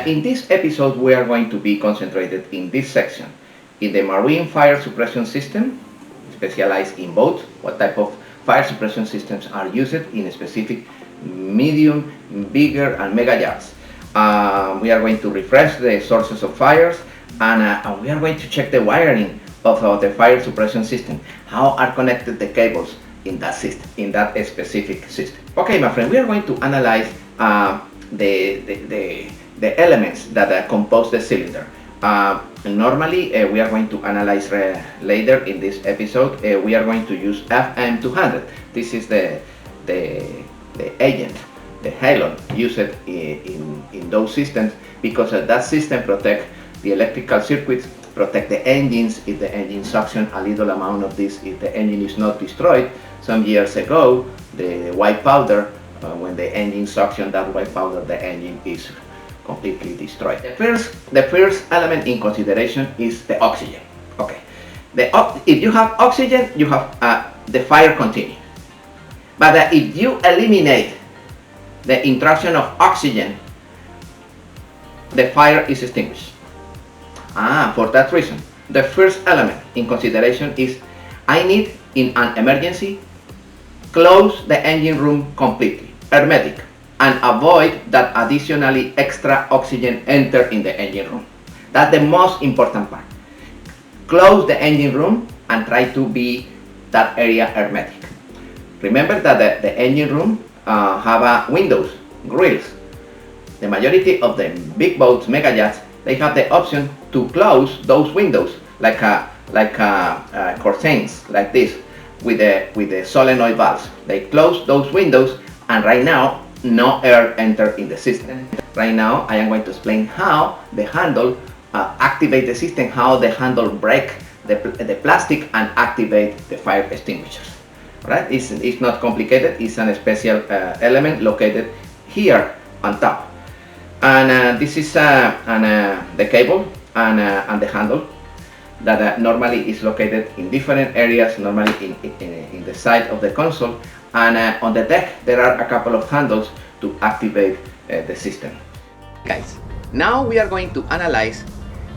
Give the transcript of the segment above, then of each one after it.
In this episode, we are going to be concentrated in this section, in the marine fire suppression system, specialized in both, what type of fire suppression systems are used in a specific medium, bigger, and mega yachts. We are going to refresh the sources of fires, and we are going to check the wiring of the fire suppression system. How are connected the cables in that system, in that specific system. Okay, my friend, we are going to analyze the elements that compose the cylinder. Normally, we are going to analyze later in this episode. We are going to use FM200. This is the agent, the halon used in those systems, because that system protect the electrical circuits, protect the engines if the engine suction a little amount of this, if the engine is not destroyed. Some years ago, the white powder, when the engine suction that white powder, the engine is completely destroyed. The first element in consideration is the oxygen. Okay, if you have oxygen, you have the fire continue. But if you eliminate the intrusion of oxygen, the fire is extinguished. For that reason, the first element in consideration is I need, in an emergency, close the engine room completely, hermetic, and avoid that additionally extra oxygen enter in the engine room. That's the most important part. Close the engine room and try to be that area hermetic. Remember that the engine room have windows, grills. The majority of the big boats, mega yachts, they have the option to close those windows like curtains, like this, with the solenoid valves. They close those windows, and right now no air enter in the system. Right now I am going to explain how the handle activate the system, how the handle break the plastic and activate the fire extinguishers. Right? It's not complicated. It's a special element located here on top. And this is the cable and the handle that normally is located in different areas, normally in the side of the console. And on the deck there are a couple of handles to activate the system. Guys, now we are going to analyze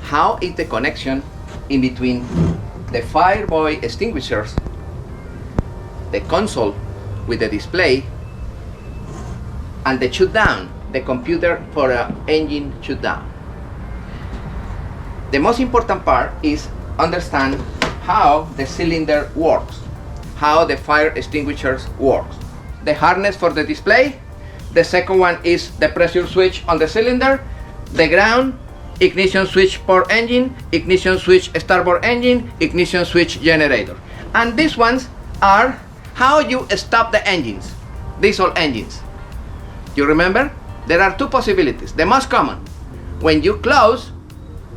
how is the connection in between the fire buoy extinguishers, the console with the display, and the shutdown, the computer for engine shutdown. The most important part is understand how the cylinder works, how the fire extinguishers works. The harness for the display, the second one is the pressure switch on the cylinder, the ground, ignition switch for engine, ignition switch starboard engine, ignition switch generator. And these ones are how you stop the engines, diesel engines. You remember? There are two possibilities. The most common, when you close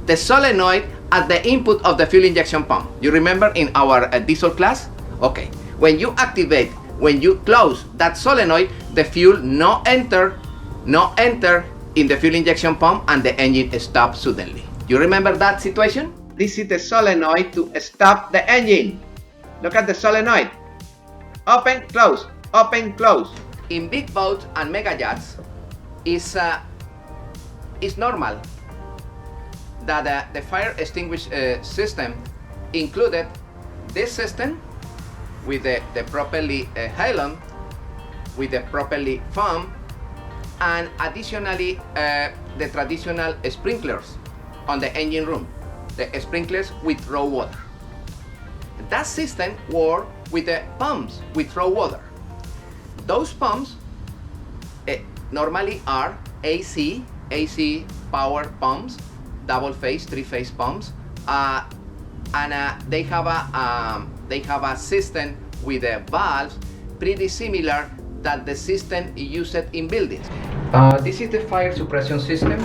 the solenoid at the input of the fuel injection pump. You remember in our diesel class? Okay. When you activate, when you close that solenoid, the fuel no enter in the fuel injection pump and the engine stops suddenly. You remember that situation? This is the solenoid to stop the engine. Look at the solenoid. Open, close, open, close. In big boats and mega yachts, it's normal that the fire extinguish system included this system with the properly halon, with the properly foam, and additionally the traditional sprinklers on the engine room, the sprinklers with raw water. That system works with the pumps with raw water. Those pumps normally are AC power pumps, double phase, three-phase pumps, and they have a system with the valves pretty similar that the system used in buildings. This is the fire suppression system.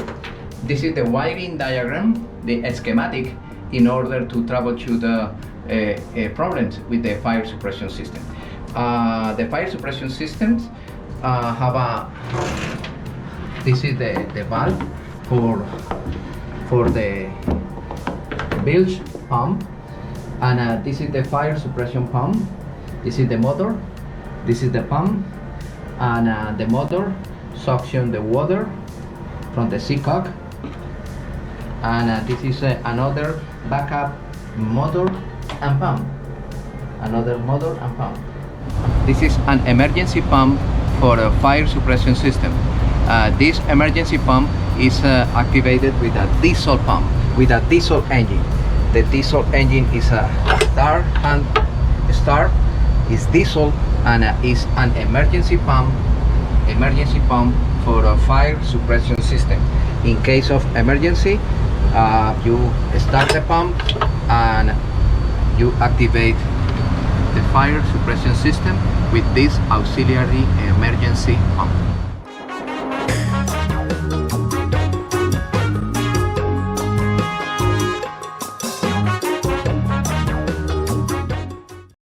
This is the wiring diagram, the schematic, in order to troubleshoot problems with the fire suppression system. The fire suppression systems this is the valve for the bilge pump, and this is the fire suppression pump. This is the motor, this is the pump, and the motor suction the water from the seacock And this is another backup motor and pump. Another motor and pump. This is an emergency pump for a fire suppression system. This emergency pump is activated with a diesel pump, with a diesel engine. The diesel engine is a start is diesel, and is an emergency pump for a fire suppression system. In case of emergency, you start the pump and you activate the fire suppression system with this auxiliary emergency pump.